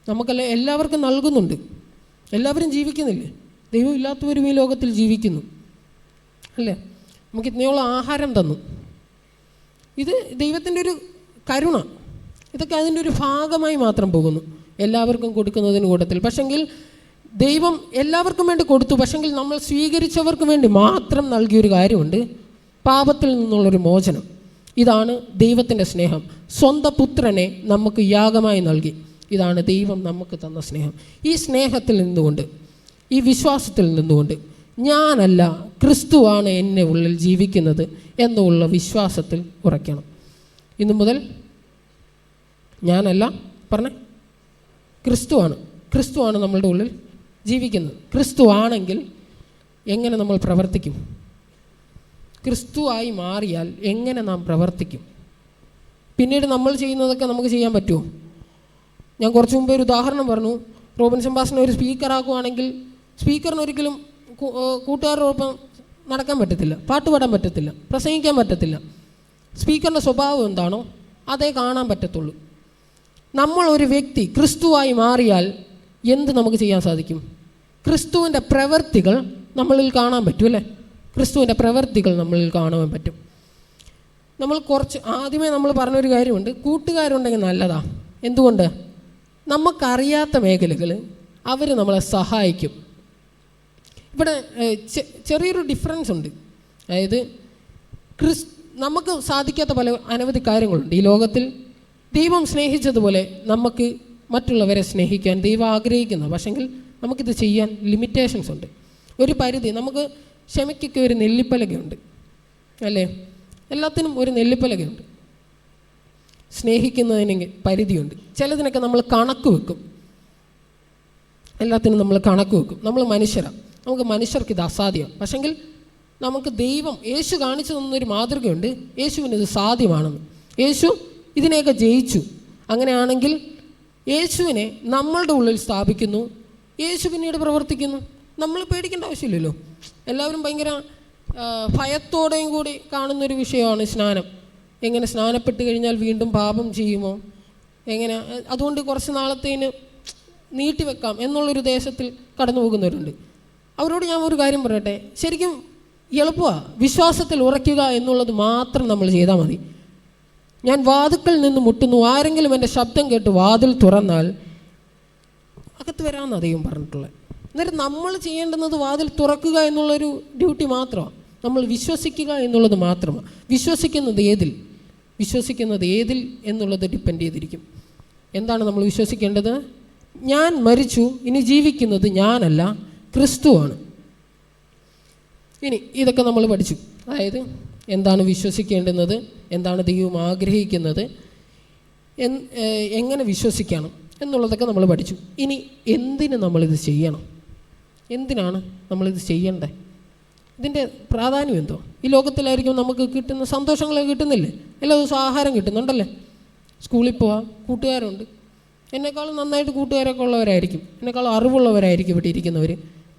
നമുക്കെല്ലാം എല്ലാവർക്കും നൽകുന്നുണ്ട്. എല്ലാവരും ജീവിക്കുന്നില്ലേ? ദൈവം ഇല്ലാത്തവരും ഈ ലോകത്തിൽ ജീവിക്കുന്നു അല്ലേ? നമുക്ക് ഇത്രയോളം ആഹാരം തന്നു. ഇത് ദൈവത്തിൻ്റെ ഒരു കരുണ. ഇതൊക്കെ അതിൻ്റെ ഒരു ഭാഗമായി മാത്രം പോകുന്നു, എല്ലാവർക്കും കൊടുക്കുന്നതിന് കൂട്ടത്തിൽ. പക്ഷെങ്കിൽ ദൈവം എല്ലാവർക്കും വേണ്ടി കൊടുത്തു. പക്ഷെങ്കിൽ നമ്മൾ സ്വീകരിച്ചവർക്ക് വേണ്ടി മാത്രം നൽകിയൊരു കാര്യമുണ്ട്, പാപത്തിൽ നിന്നുള്ളൊരു മോചനം. ഇതാണ് ദൈവത്തിൻ്റെ സ്നേഹം. സ്വന്തം പുത്രനെ നമുക്ക് യാഗമായി നൽകി. ഇതാണ് ദൈവം നമുക്ക് തന്ന സ്നേഹം. ഈ സ്നേഹത്തിൽ നിന്നുകൊണ്ട്, ഈ വിശ്വാസത്തിൽ നിന്നുകൊണ്ട്, ഞാനല്ല ക്രിസ്തുവാണ് എന്നെ ഉള്ളിൽ ജീവിക്കുന്നത് എന്നുള്ള വിശ്വാസത്തിൽ ഉറയ്ക്കണം. ഇന്നു മുതൽ ഞാനല്ല, പറഞ്ഞേ, ക്രിസ്തുവാണ് നമ്മളുടെ ഉള്ളിൽ ജീവിക്കുന്നത്. ക്രിസ്തുവാണെങ്കിൽ എങ്ങനെ നമ്മൾ പ്രവർത്തിക്കും? ക്രിസ്തുവായി മാറിയാൽ എങ്ങനെ നാം പ്രവർത്തിക്കും? പിന്നീട് നമ്മൾ ചെയ്യുന്നതൊക്കെ നമുക്ക് ചെയ്യാൻ പറ്റുമോ? ഞാൻ കുറച്ച് മുമ്പേ ഒരു ഉദാഹരണം പറഞ്ഞു. റോബിൻസൺ പാസ്റ്ററിനെ ഒരു സ്പീക്കറാക്കുവാണെങ്കിൽ സ്പീക്കറിന് ഒരിക്കലും കൂട്ടുകാരോടൊപ്പം നടക്കാൻ പറ്റത്തില്ല, പാട്ട് പാടാൻ പറ്റത്തില്ല, പ്രസംഗിക്കാൻ പറ്റത്തില്ല. സ്പീക്കറിൻ്റെ സ്വഭാവം എന്താണോ അതേ കാണാൻ പറ്റത്തുള്ളൂ. നമ്മൾ ഒരു വ്യക്തി ക്രിസ്തുവായി മാറിയാൽ എന്ത് നമുക്ക് ചെയ്യാൻ സാധിക്കും? ക്രിസ്തുവിൻ്റെ പ്രവൃത്തികൾ നമ്മളിൽ കാണാൻ പറ്റും അല്ലേ? ക്രിസ്തുവിൻ്റെ പ്രവൃത്തികൾ നമ്മളിൽ കാണാൻ പറ്റും. നമ്മൾ ആദ്യമേ നമ്മൾ പറഞ്ഞൊരു കാര്യമുണ്ട്, കൂട്ടുകാരുണ്ടെങ്കിൽ നല്ലതാ. എന്തുകൊണ്ട്? നമുക്കറിയാത്ത മേഖലകൾ അവർ നമ്മളെ സഹായിക്കും. ഇവിടെ ചെറിയൊരു ഡിഫറൻസ് ഉണ്ട്. അതായത് നമുക്ക് സാധിക്കാത്ത പല അനവധി കാര്യങ്ങളുണ്ട് ഈ ലോകത്തിൽ. ദൈവം സ്നേഹിച്ചതുപോലെ നമുക്ക് മറ്റുള്ളവരെ സ്നേഹിക്കാൻ ദൈവം ആഗ്രഹിക്കുന്നു. പക്ഷെങ്കിൽ നമുക്കിത് ചെയ്യാൻ ലിമിറ്റേഷൻസ് ഉണ്ട്, ഒരു പരിധി. നമുക്ക് ക്ഷമയ്ക്കൊക്കെ ഒരു നെല്ലിപ്പലകയുണ്ട് അല്ലേ? എല്ലാത്തിനും ഒരു നെല്ലിപ്പലകയുണ്ട്. സ്നേഹിക്കുന്നതിന് പരിധിയുണ്ട്. ചിലതിനൊക്കെ നമ്മൾ കണക്ക് വെക്കും, എല്ലാത്തിനും നമ്മൾ കണക്ക് വെക്കും. നമ്മൾ മനുഷ്യരാണ്, നമുക്ക് മനുഷ്യർക്ക് ഇത് അസാധ്യം. പക്ഷെങ്കിൽ നമുക്ക് ദൈവം, യേശു കാണിച്ചു തന്നൊരു മാതൃകയുണ്ട്. യേശുവിന് ഇത് സാധ്യമാണെന്ന്. യേശു ഇതിനെയൊക്കെ ജയിച്ചു. അങ്ങനെയാണെങ്കിൽ യേശുവിനെ നമ്മളുടെ ഉള്ളിൽ സ്ഥാപിക്കുന്നു, യേശു പിന്നീട് പ്രവർത്തിക്കുന്നു. നമ്മൾ പേടിക്കേണ്ട ആവശ്യമില്ലല്ലോ. എല്ലാവരും ഭയങ്കര ഭയത്തോടെയും കൂടി കാണുന്നൊരു വിഷയമാണ് സ്നാനം. എങ്ങനെ സ്നാനപ്പെട്ട് കഴിഞ്ഞാൽ വീണ്ടും പാപം ചെയ്യുമോ, എങ്ങനെ അതുകൊണ്ട് കുറച്ച് നാളത്തേന് നീട്ടിവെക്കാം എന്നുള്ളൊരു ദേശത്തിൽ കടന്നു പോകുന്നവരുണ്ട്. അവരോട് ഞാൻ ഒരു കാര്യം പറയട്ടെ, ശരിക്കും എളുപ്പമാണ്. വിശ്വാസത്തിൽ ഉറയ്ക്കുക എന്നുള്ളത് മാത്രം നമ്മൾ ചെയ്താൽ മതി. ഞാൻ വാതിൽക്കൽ നിന്ന് മുട്ടുന്നു, ആരെങ്കിലും എൻ്റെ ശബ്ദം കേട്ട് വാതിൽ തുറന്നാൽ അകത്ത് വരാമെന്നാണ് ദൈവം പറഞ്ഞിട്ടുള്ളത്. അന്നേരം നമ്മൾ ചെയ്യേണ്ടുന്നത് വാതിൽ തുറക്കുക എന്നുള്ളൊരു ഡ്യൂട്ടി മാത്രമാണ്. നമ്മൾ വിശ്വസിക്കുക എന്നുള്ളത് മാത്രമാണ്. വിശ്വസിക്കുന്നത് ഏതിൽ എന്നുള്ളത് ഡിപ്പെൻഡ് ചെയ്തിരിക്കും. എന്താണ് നമ്മൾ വിശ്വസിക്കേണ്ടത്? ഞാൻ മരിച്ചു, ഇനി ജീവിക്കുന്നത് ഞാനല്ല, ക്രിസ്തുവാണ്. ഇനി ഇതൊക്കെ നമ്മൾ പഠിച്ചു. അതായത് എന്താണ് വിശ്വസിക്കേണ്ടുന്നത്, എന്താണ് ദൈവം ആഗ്രഹിക്കുന്നത്, എങ്ങനെ വിശ്വസിക്കണം എന്നുള്ളതൊക്കെ നമ്മൾ പഠിച്ചു. ഇനി എന്തിന് നമ്മളിത് ചെയ്യണം? എന്തിനാണ് നമ്മളിത് ചെയ്യേണ്ടത്? ഇതിൻ്റെ പ്രാധാന്യം എന്തോ? ഈ ലോകത്തിലായിരിക്കും നമുക്ക് കിട്ടുന്ന സന്തോഷങ്ങളൊക്കെ കിട്ടുന്നില്ലേ? എല്ലാ ദിവസവും ആഹാരം കിട്ടുന്നുണ്ടല്ലേ? സ്കൂളിൽ പോവാം, കൂട്ടുകാരുണ്ട്, എന്നെക്കാളും നന്നായിട്ട് കൂട്ടുകാരൊക്കെ ഉള്ളവരായിരിക്കും, എന്നെക്കാളും അറിവുള്ളവരായിരിക്കും ഇവിടെ ഇരിക്കുന്നവർ.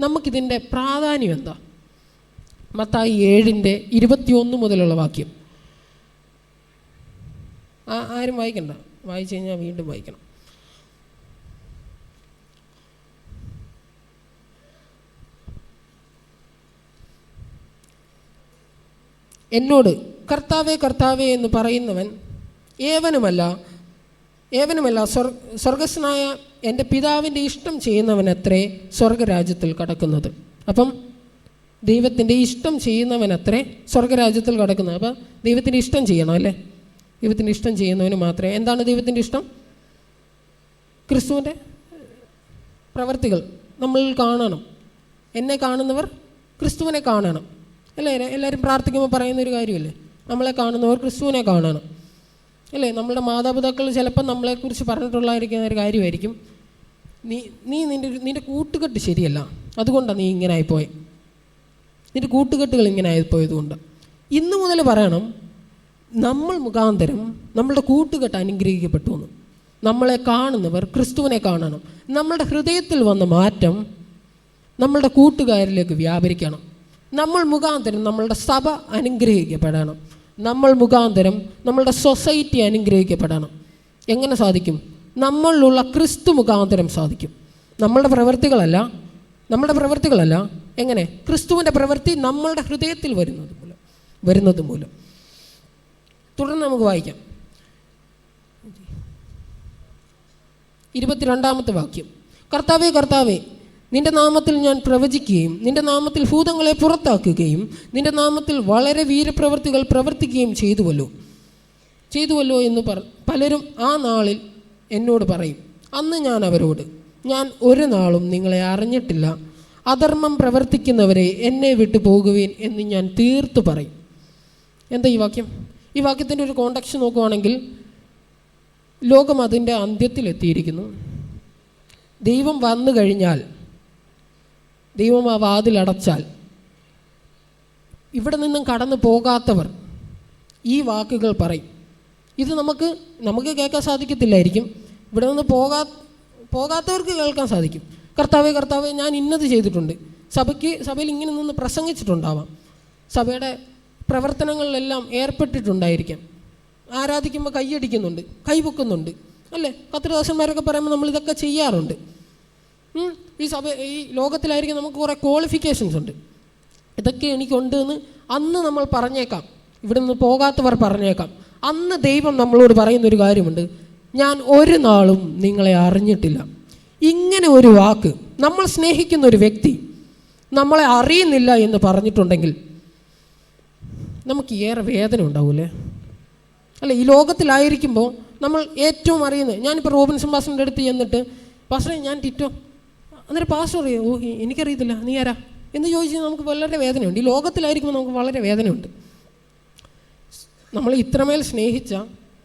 നമുക്കിതിൻ്റെ പ്രാധാന്യം എന്താ? മത്തായി 7:21 മുതലുള്ള വാക്യം ആരും വായിക്കണ്ട, വായിച്ചു കഴിഞ്ഞാൽ വീണ്ടും വായിക്കണം. എന്നോട് കർത്താവേ കർത്താവേ എന്ന് പറയുന്നവൻ ഏവനുമല്ല സ്വർഗസ്നായ എൻ്റെ പിതാവിൻ്റെ ഇഷ്ടം ചെയ്യുന്നവനത്രേ സ്വർഗരാജ്യത്തിൽ കടക്കുന്നത്. അപ്പം ദൈവത്തിൻ്റെ ഇഷ്ടം ചെയ്യുന്നവനത്രേ സ്വർഗരാജ്യത്തിൽ കടക്കുന്നത്. അപ്പം ദൈവത്തിൻ്റെ ഇഷ്ടം ചെയ്യണം അല്ലേ? ദൈവത്തിൻ്റെ ഇഷ്ടം ചെയ്യുന്നവന് മാത്രമേ. എന്താണ് ദൈവത്തിൻ്റെ ഇഷ്ടം? ക്രിസ്തുവിൻ്റെ പ്രവർത്തികൾ നമ്മളിൽ കാണണം. എന്നെ കാണുന്നവർ ക്രിസ്തുവിനെ കാണണം അല്ലേ? എല്ലാവരും പ്രാർത്ഥിക്കുമ്പോൾ പറയുന്നൊരു കാര്യമല്ലേ, നമ്മളെ കാണുന്നവർ ക്രിസ്തുവിനെ കാണണം അല്ലേ? നമ്മളുടെ മാതാപിതാക്കൾ ചിലപ്പോൾ നമ്മളെക്കുറിച്ച് പറഞ്ഞിട്ടുള്ളതായിരിക്കുന്ന ഒരു കാര്യമായിരിക്കും, നീ നിൻ്റെ കൂട്ടുകെട്ട് ശരിയല്ല, അതുകൊണ്ടാണ് നീ ഇങ്ങനെ ആയിപ്പോയെ, നിൻ്റെ കൂട്ടുകെട്ടുകൾ ഇങ്ങനെ ആയിപ്പോയതുകൊണ്ട്. ഇന്ന് മുതൽ പറയണം, നമ്മൾ മുഖാന്തരം നമ്മളുടെ കൂട്ടുകെട്ട് അനുഗ്രഹിക്കപ്പെട്ടു എന്ന്. നമ്മളെ കാണുന്നവർ ക്രിസ്തുവിനെ കാണണം. നമ്മളുടെ ഹൃദയത്തിൽ വന്ന മാറ്റം നമ്മളുടെ കൂട്ടുകാരിലേക്ക് വ്യാപരിക്കണം. നമ്മൾ മുഖാന്തരം നമ്മളുടെ സഭ അനുഗ്രഹിക്കപ്പെടണം. നമ്മൾ മുഖാന്തരം നമ്മളുടെ സൊസൈറ്റി അനുഗ്രഹിക്കപ്പെടണം. എങ്ങനെ സാധിക്കും? നമ്മളിലുള്ള ക്രിസ്തു മുഖാന്തരം സാധിക്കും. നമ്മളുടെ പ്രവൃത്തികളല്ല. എങ്ങനെ? ക്രിസ്തുവിൻ്റെ പ്രവൃത്തി നമ്മളുടെ ഹൃദയത്തിൽ വരുന്നത് മൂലം. തുടർന്ന് നമുക്ക് വായിക്കാം 22-ാമത്തെ വാക്യം. കർത്താവേ, കർത്താവേ, നിൻ്റെ നാമത്തിൽ ഞാൻ പ്രവചിക്കുകയും നിൻ്റെ നാമത്തിൽ ഭൂതങ്ങളെ പുറത്താക്കുകയും നിൻ്റെ നാമത്തിൽ വളരെ വീരപ്രവൃത്തികൾ പ്രവർത്തിക്കുകയും ചെയ്തുവല്ലോ എന്ന് പലരും ആ നാളിൽ എന്നോട് പറയും. അന്ന് ഞാൻ അവരോട്, ഞാൻ ഒരു നാളും നിങ്ങളെ അറിഞ്ഞിട്ടില്ല, അധർമ്മം പ്രവർത്തിക്കുന്നവരെ എന്നെ വിട്ടു പോകുവീൻ എന്ന് ഞാൻ തീർത്തു പറയും. എന്താ ഈ വാക്യം? ഈ വാക്യത്തിൻ്റെ ഒരു കോണ്ടക്സ്റ്റ് നോക്കുകയാണെങ്കിൽ ലോകം അതിൻ്റെ അന്ത്യത്തിലെത്തിയിരിക്കുന്നു. ദൈവം വന്നു കഴിഞ്ഞാൽ, ദൈവം ആ വാതിലടച്ചാൽ ഇവിടെ നിന്നും കടന്നു പോകാത്തവർ ഈ വാക്കുകൾ പറയും. ഇത് നമുക്ക് കേൾക്കാൻ സാധിക്കത്തില്ലായിരിക്കും. ഇവിടെ നിന്ന് പോകാത്തവർക്ക് കേൾക്കാൻ സാധിക്കും. കർത്താവേ, കർത്താവേ, ഞാൻ ഇന്നത് ചെയ്തിട്ടുണ്ട്. സഭയിൽ ഇങ്ങനെ നിന്ന് പ്രസംഗിച്ചിട്ടുണ്ടാവാം. സഭയുടെ പ്രവർത്തനങ്ങളിലെല്ലാം ഏർപ്പെട്ടിട്ടുണ്ടായിരിക്കാം. ആരാധിക്കുമ്പോൾ കൈയടിക്കുന്നുണ്ട്, കൈപൊക്കുന്നുണ്ട്, അല്ലേ? കർത്തൃദാസന്മാരൊക്കെ പറയുമ്പോൾ നമ്മളിതൊക്കെ ചെയ്യാറുണ്ട്. ഈ ലോകത്തിലായിരിക്കും നമുക്ക് കുറേ ക്വാളിഫിക്കേഷൻസ് ഉണ്ട്. ഇതൊക്കെ എനിക്കുണ്ട് എന്ന് അന്ന് നമ്മൾ പറഞ്ഞേക്കാം. ഇവിടെ നിന്ന് പോകാത്തവർ പറഞ്ഞേക്കാം. അന്ന് ദൈവം നമ്മളോട് പറയുന്നൊരു കാര്യമുണ്ട്, ഞാൻ ഒരു നാളും നിങ്ങളെ അറിഞ്ഞിട്ടില്ല. ഇങ്ങനെ ഒരു വാക്ക് നമ്മൾ സ്നേഹിക്കുന്ന ഒരു വ്യക്തി നമ്മളെ അറിയുന്നില്ല എന്ന് പറഞ്ഞിട്ടുണ്ടെങ്കിൽ നമുക്ക് ഏറെ വേദന ഉണ്ടാവൂലേ? അല്ല, ഈ ലോകത്തിലായിരിക്കുമ്പോൾ നമ്മൾ ഏറ്റവും അറിയുന്നത്, ഞാനിപ്പോൾ റോബിൻസൺ പാസ്റ്ററിൻ്റെ അടുത്ത് ചെന്നിട്ട്, പാസ്റ്ററെ ഞാൻ ടിറ്റോ, അന്നേരം പാസ്റ്റർ അറിയോ? ഓ, എനിക്കറിയത്തില്ല, നീ ആരാ എന്ന് ചോദിച്ചാൽ നമുക്ക് വളരെ വേദനയുണ്ട്. ഈ ലോകത്തിലായിരിക്കുമ്പോൾ നമുക്ക് വളരെ വേദനയുണ്ട്. നമ്മൾ ഇത്രമേൽ സ്നേഹിച്ച,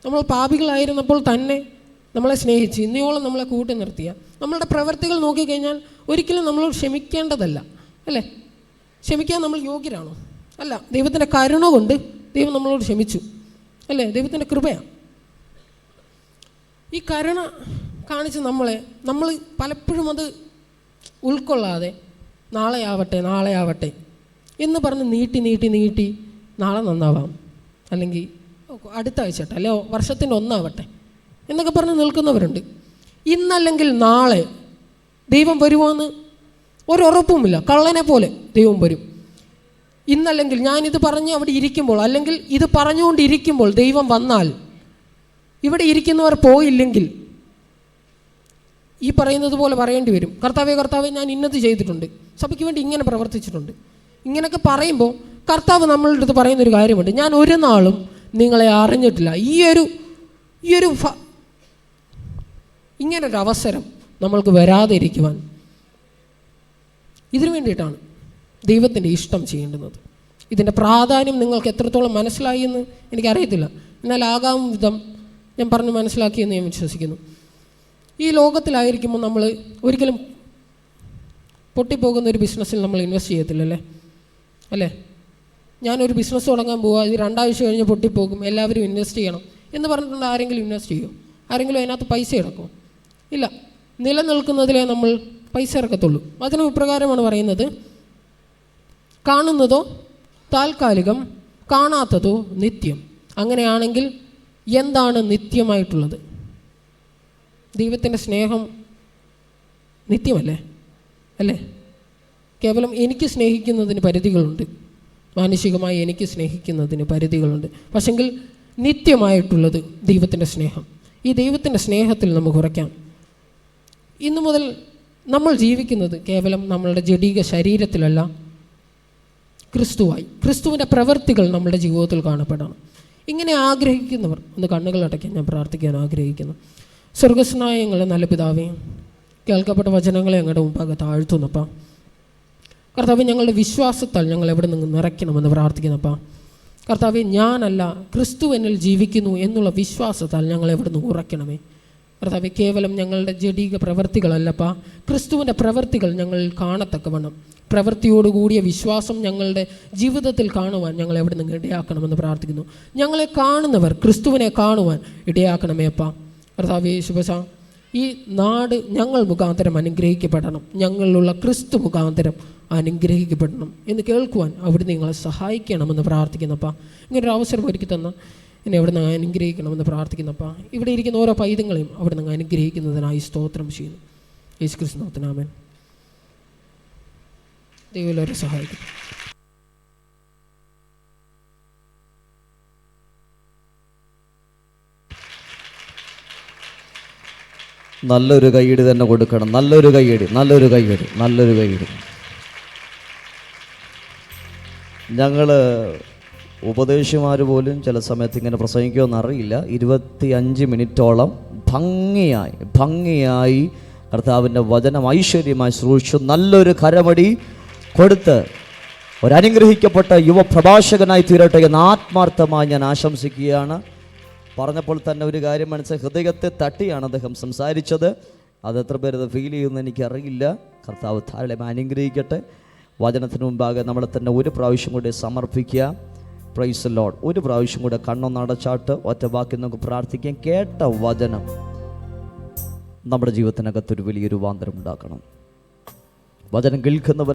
നമ്മൾ പാപികളായിരുന്നപ്പോൾ തന്നെ നമ്മളെ സ്നേഹിച്ച് ഇന്നയോളം നമ്മളെ കൂട്ടി നിർത്തിയ നമ്മളുടെ പ്രവൃത്തികൾ നോക്കിക്കഴിഞ്ഞാൽ ഒരിക്കലും നമ്മളോട് ക്ഷമിക്കേണ്ടതല്ല, അല്ലേ? ക്ഷമിക്കാൻ നമ്മൾ യോഗ്യരാണോ? അല്ല. ദൈവത്തിൻ്റെ കരുണ കൊണ്ട് ദൈവം നമ്മളോട് ക്ഷമിച്ചു, അല്ലേ? ദൈവത്തിൻ്റെ കൃപയാണ്. ഈ കരുണ കാണിച്ച് നമ്മൾ പലപ്പോഴും അത് ഉൾക്കൊള്ളാതെ നാളെ ആവട്ടെ എന്ന് പറഞ്ഞ് നീട്ടി നാളെ നന്നാവാം, അല്ലെങ്കിൽ അടുത്ത ആഴ്ചട്ടെ, അല്ലെ വർഷത്തിൻ്റെ ഒന്നാവട്ടെ എന്നൊക്കെ പറഞ്ഞ് നിൽക്കുന്നവരുണ്ട്. ഇന്നല്ലെങ്കിൽ നാളെ ദൈവം വരുമോയെന്ന് ഒരുറപ്പുമില്ല. കള്ളനെ പോലെ ദൈവം വരും. ഇന്നല്ലെങ്കിൽ ഞാനിത് പറഞ്ഞ് അവിടെ ഇരിക്കുമ്പോൾ, അല്ലെങ്കിൽ ഇത് പറഞ്ഞുകൊണ്ടിരിക്കുമ്പോൾ ദൈവം വന്നാൽ, ഇവിടെ ഇരിക്കുന്നവർ പോയില്ലെങ്കിൽ ഈ പറയുന്നത് പോലെ പറയേണ്ടി വരും. കർത്താവേ, കർത്താവേ, ഞാൻ ഇന്നത് ചെയ്തിട്ടുണ്ട്, സഭയ്ക്ക് വേണ്ടി ഇങ്ങനെ പ്രവർത്തിച്ചിട്ടുണ്ട്. ഇങ്ങനെയൊക്കെ പറയുമ്പോൾ കർത്താവ് നമ്മളുടെ അടുത്ത് പറയുന്നൊരു കാര്യമുണ്ട്, ഞാൻ ഒരു നാളും നിങ്ങളെ അറിഞ്ഞിട്ടില്ല. ഇങ്ങനൊരു അവസരം നമ്മൾക്ക് വരാതെ ഇരിക്കുവാൻ, ഇതിനു വേണ്ടിയിട്ടാണ് ദൈവത്തിൻ്റെ ഇഷ്ടം ചെയ്യേണ്ടുന്നത്. ഇതിൻ്റെ പ്രാധാന്യം നിങ്ങൾക്ക് എത്രത്തോളം മനസ്സിലായി എന്ന് എനിക്കറിയത്തില്ല. എന്നാൽ ആകാം വിധം ഞാൻ പറഞ്ഞ് മനസ്സിലാക്കിയെന്ന് ഞാൻ വിശ്വസിക്കുന്നു. ഈ ലോകത്തിലായിരിക്കുമ്പോൾ നമ്മൾ ഒരിക്കലും പൊട്ടിപ്പോകുന്ന ഒരു ബിസിനസ്സിൽ നമ്മൾ ഇൻവെസ്റ്റ് ചെയ്യത്തില്ലല്ലേ, അല്ലേ? ഞാനൊരു ബിസിനസ് തുടങ്ങാൻ പോവുക, ഇത് 2 ആഴ്ച കഴിഞ്ഞ് പൊട്ടിപ്പോകും, എല്ലാവരും ഇൻവെസ്റ്റ് ചെയ്യണം എന്ന് പറഞ്ഞിട്ടുണ്ട്. ആരെങ്കിലും ഇൻവെസ്റ്റ് ചെയ്യുമോ? ആരെങ്കിലും അതിനകത്ത് പൈസ ഇറക്കുമോ? ഇല്ല. നിലനിൽക്കുന്നതിലേ നമ്മൾ പൈസ ഇറക്കത്തുള്ളൂ. അതിന് ഇപ്രകാരമാണ് പറയുന്നത്, കാണുന്നതോ താൽക്കാലികം, കാണാത്തതോ നിത്യം. അങ്ങനെയാണെങ്കിൽ എന്താണ് നിത്യമായിട്ടുള്ളത്? ദൈവത്തിൻ്റെ സ്നേഹം നിത്യമല്ലേ, അല്ലേ? കേവലം എനിക്ക് സ്നേഹിക്കുന്നതിന് പരിധികളുണ്ട്, മാനുഷികമായി എനിക്ക് സ്നേഹിക്കുന്നതിന് പരിധികളുണ്ട്. പക്ഷെങ്കിൽ നിത്യമായിട്ടുള്ളത് ദൈവത്തിൻ്റെ സ്നേഹം. ഈ ദൈവത്തിൻ്റെ സ്നേഹത്തിൽ നമുക്ക് ഉറയ്ക്കാം. ഇന്നു മുതൽ നമ്മൾ ജീവിക്കുന്നത് കേവലം നമ്മളുടെ ജഡീക ശരീരത്തിലല്ല, ക്രിസ്തുവായി. ക്രിസ്തുവിൻ്റെ പ്രവൃത്തികൾ നമ്മുടെ ജീവിതത്തിൽ കാണപ്പെടണം. ഇങ്ങനെ ആഗ്രഹിക്കുന്നവർ ഒന്ന് കണ്ണുകൾ അടയ്ക്കാൻ ഞാൻ പ്രാർത്ഥിക്കാൻ ആഗ്രഹിക്കുന്നു. സ്വർഗസ്നായ ഞങ്ങളുടെ നല്ല പിതാവേ, കേൾക്കപ്പെട്ട വചനങ്ങളെ ഞങ്ങളുടെ മുമ്പാകെ താഴ്ത്തുന്നപ്പാ. കർത്താവേ, ഞങ്ങളുടെ വിശ്വാസത്താൽ ഞങ്ങൾ എവിടെ നിന്ന് നിറയ്ക്കണമെന്ന് പ്രാർത്ഥിക്കുന്നപ്പാ. കർത്താവേ, ഞാനല്ല, ക്രിസ്തു എന്നിൽ ജീവിക്കുന്നു എന്നുള്ള വിശ്വാസത്താൽ ഞങ്ങൾ എവിടെ നിന്ന് ഉറയ്ക്കണമേ. കർത്താവേ, കേവലം ഞങ്ങളുടെ ജഡീക പ്രവൃത്തികളല്ലപ്പാ, ക്രിസ്തുവിൻ്റെ പ്രവൃത്തികൾ ഞങ്ങളിൽ കാണത്തക്കവണ്ണം, പ്രവൃത്തിയോടുകൂടിയ വിശ്വാസം ഞങ്ങളുടെ ജീവിതത്തിൽ കാണുവാൻ ഞങ്ങൾ എവിടെ നിന്ന് ഇടയാക്കണമെന്ന് പ്രാർത്ഥിക്കുന്നു. ഞങ്ങളെ കാണുന്നവർ ക്രിസ്തുവിനെ കാണുവാൻ ഇടയാക്കണമേ അപ്പാ. കർത്താവേ യേശുവേ, ഈ നാട് ഞങ്ങൾ മുഖാന്തരം അനുഗ്രഹിക്കപ്പെടണം, ഞങ്ങളിലുള്ള ക്രിസ്തു മുഖാന്തരം അനുഗ്രഹിക്കപ്പെടണം എന്ന് കേൾക്കുവാൻ അവിടെ നിങ്ങളെ സഹായിക്കണമെന്ന് പ്രാർത്ഥിക്കുന്നപ്പാ. ഇങ്ങനൊരു അവസരം ഒരുക്കി തന്ന എന്നെ അവിടെ നിന്ന് അനുഗ്രഹിക്കണമെന്ന് പ്രാർത്ഥിക്കുന്നപ്പാ. ഇവിടെ ഇരിക്കുന്ന ഓരോ പൈതങ്ങളെയും അവിടെ നിന്ന് അനുഗ്രഹിക്കുന്നതിനായി സ്തോത്രം ചെയ്യുന്നു. യേശു ക്രിസ്തു നാമത്തിൽ ആമേൻ. ദൈവം എല്ലാവരും സഹായിക്കും. നല്ലൊരു കൈയ്യടി തന്നെ കൊടുക്കണം. നല്ലൊരു കൈയ്യടി. ഞങ്ങൾ ഉപദേശിമാർ പോലും ചില സമയത്ത് ഇങ്ങനെ പ്രസംഗിക്കുമെന്ന് അറിയില്ല. 25 മിനിറ്റോളം ഭംഗിയായി കർത്താവിൻ്റെ വചനം ഐശ്വര്യമായി ശ്രൂഷിച്ചു. നല്ലൊരു കരമടി കൊടുത്ത് ഒരനുഗ്രഹിക്കപ്പെട്ട യുവപ്രഭാഷകനായി തീരട്ടെ എന്ന് ആത്മാർത്ഥമായി ഞാൻ ആശംസിക്കുകയാണ്. പറഞ്ഞപ്പോൾ തന്നെ ഒരു കാര്യം മനസ്സിലായി, ഹൃദയത്തെ തട്ടിയാണ് അദ്ദേഹം സംസാരിച്ചത്. അത് എത്ര പേരത് ഫീൽ ചെയ്യുമെന്ന് എനിക്കറിയില്ല. കർത്താവ് ധാരാളം അനുഗ്രഹിക്കട്ടെ. വചനത്തിന് മുമ്പാകെ നമ്മളെ തന്നെ ഒരു പ്രാവശ്യം കൂടി സമർപ്പിക്കുക. Praise the Lord. ഒരു പ്രാവശ്യം കൂടെ കണ്ണൊന്നടച്ചാട്ട് ഒറ്റ വാക്കി നമുക്ക് പ്രാർത്ഥിക്കാം. കേട്ട വചനം നമ്മുടെ ജീവിതത്തിനകത്തൊരു വലിയ രൂപാന്തരം ഉണ്ടാക്കണം. വചനം കേൾക്കുന്നവർ